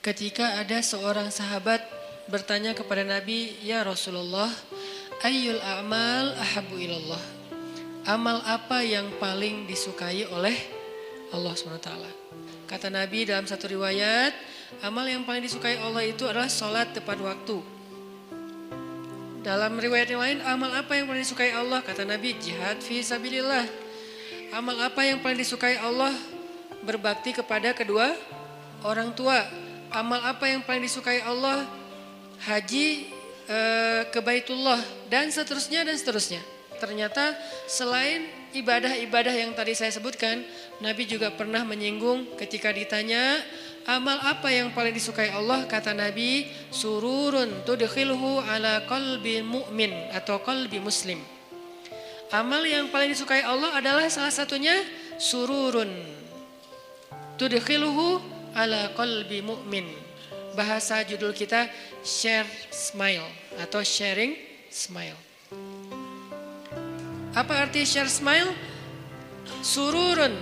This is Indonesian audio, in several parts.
ketika ada seorang sahabat bertanya kepada Nabi, "Ya Rasulullah, ayyul a'mal ahabbu ilallah?" Amal apa yang paling disukai oleh Allah SWT? Kata Nabi dalam satu riwayat, amal yang paling disukai Allah itu adalah sholat tepat waktu. Dalam riwayat yang lain, amal apa yang paling disukai Allah? Kata Nabi, jihad fi sabilillah. Amal apa yang paling disukai Allah? Berbakti kepada kedua orang tua. Amal apa yang paling disukai Allah? Haji ke Baitullah, dan seterusnya dan seterusnya. Ternyata selain ibadah-ibadah yang tadi saya sebutkan, Nabi juga pernah menyinggung ketika ditanya, amal apa yang paling disukai Allah? Kata Nabi, sururun tudkhilhu ala qalbi mu'min atau qalbi muslim. Amal yang paling disukai Allah adalah salah satunya sururun tudkhilhu ala qalbi mu'min. Bahasa judul kita share smile atau sharing smile. Apa arti share smile? Sururun,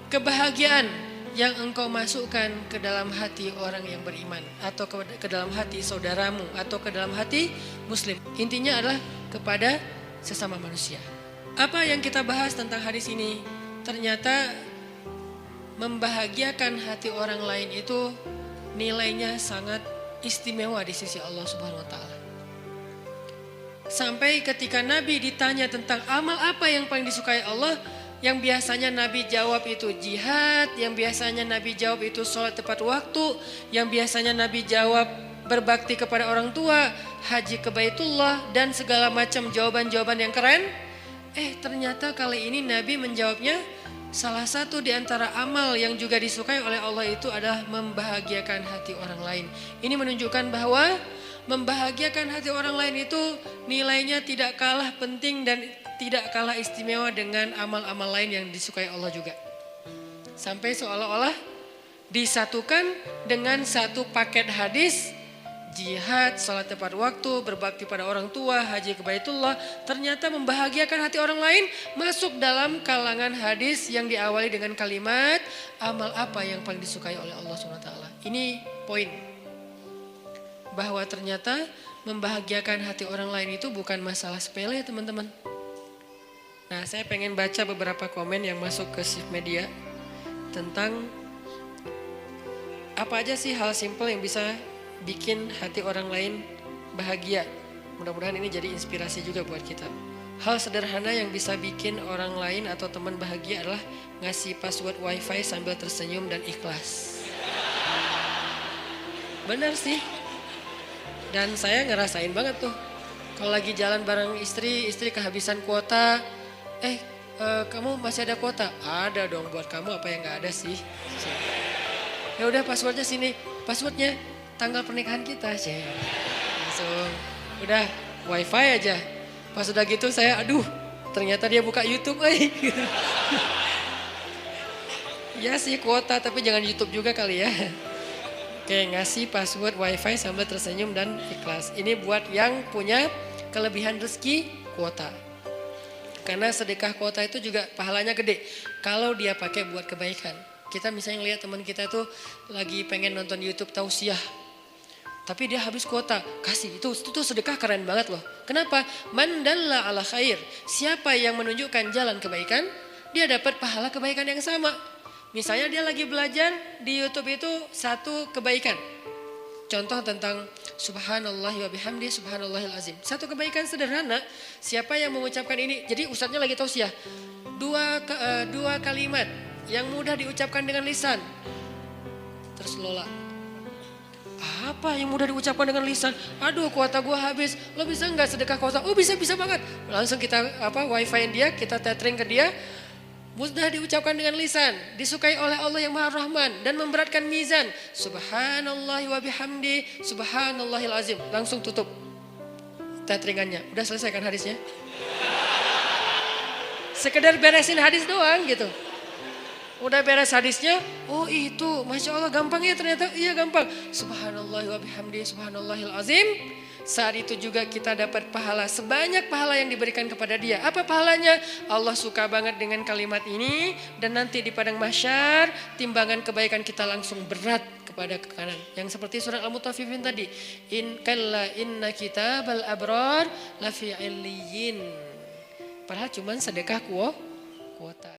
kebahagiaan yang engkau masukkan ke dalam hati orang yang beriman, atau ke dalam hati saudaramu, atau ke dalam hati muslim. Intinya adalah kepada sesama manusia. Apa yang kita bahas tentang hadis ini? Ternyata membahagiakan hati orang lain itu nilainya sangat istimewa di sisi Allah Subhanahu wa taala. Sampai ketika Nabi ditanya tentang amal apa yang paling disukai Allah, yang biasanya Nabi jawab itu jihad, yang biasanya Nabi jawab itu sholat tepat waktu, yang biasanya Nabi jawab berbakti kepada orang tua, haji ke Baitullah, dan segala macam jawaban-jawaban yang keren. Ternyata kali ini Nabi menjawabnya, salah satu di antara amal yang juga disukai oleh Allah itu adalah membahagiakan hati orang lain. Ini menunjukkan bahwa membahagiakan hati orang lain itu nilainya tidak kalah penting dan tidak kalah istimewa dengan amal-amal lain yang disukai Allah juga. Sampai seolah-olah disatukan dengan satu paket hadis, jihad, salat tepat waktu, berbakti pada orang tua, haji ke Baitullah. Ternyata membahagiakan hati orang lain masuk dalam kalangan hadis yang diawali dengan kalimat, amal apa yang paling disukai oleh Allah SWT. Ini poin. Bahwa ternyata membahagiakan hati orang lain itu bukan masalah sepele, teman-teman. Nah, saya pengen baca beberapa komen yang masuk ke Shift Media tentang apa aja sih hal simpel yang bisa bikin hati orang lain bahagia. Mudah-mudahan ini jadi inspirasi juga buat kita. Hal sederhana yang bisa bikin orang lain atau teman bahagia adalah ngasih password wifi sambil tersenyum dan ikhlas. Benar sih. Dan saya ngerasain banget tuh. Kalau lagi jalan bareng istri kehabisan kuota. Kamu masih ada kuota? Ada dong, buat kamu apa yang gak ada sih? Ya udah, passwordnya sini. Passwordnya tanggal pernikahan kita sih. Langsung udah wifi aja. Pas udah gitu saya ternyata dia buka YouTube. Ya sih kuota, tapi jangan YouTube juga kali ya. Oke, ngasih password wifi sambil tersenyum dan ikhlas. Ini buat yang punya kelebihan rezeki kuota. Karena sedekah kuota itu juga pahalanya gede. Kalau dia pakai buat kebaikan. Kita misalnya lihat teman kita tuh lagi pengen nonton YouTube tausiah. Tapi dia habis kuota, kasih itu sedekah keren banget loh. Kenapa? Man dalla ala khair. Siapa yang menunjukkan jalan kebaikan, dia dapat pahala kebaikan yang sama. Misalnya dia lagi belajar di YouTube itu satu kebaikan. Contoh tentang subhanallah wa bihamdi subhanallahil azim. Satu kebaikan sederhana, siapa yang mengucapkan ini? Jadi ustadznya lagi tausiah. Dua kalimat yang mudah diucapkan dengan lisan. Terus Lola, apa yang mudah diucapkan dengan lisan? Kuota gua habis. Lo bisa nggak sedekah kuota? Oh bisa banget. Langsung kita wifi dia, kita tethering ke dia. Mudah diucapkan dengan lisan, disukai oleh Allah yang Maha Rahman dan memberatkan mizan. Subhanallah wa bihamdi subhanallahil azim. Langsung tutup tetheringannya. Udah selesai kan hadisnya? Sekedar beresin hadis doang gitu. Udah beres hadisnya, itu Masya Allah gampang ya ternyata. Iya gampang. Subhanallah wa bihamdi subhanallahil azim. Saat itu juga kita dapat pahala sebanyak pahala yang diberikan kepada dia. Apa pahalanya? Allah suka banget dengan kalimat ini. Dan nanti di padang mahsyar timbangan kebaikan kita langsung berat pada ke kanan. Yang seperti surat Al-Mutaffifin tadi. Kalla inna kitabal abrar lafi illiyin. Padahal cuman sedekah kuota.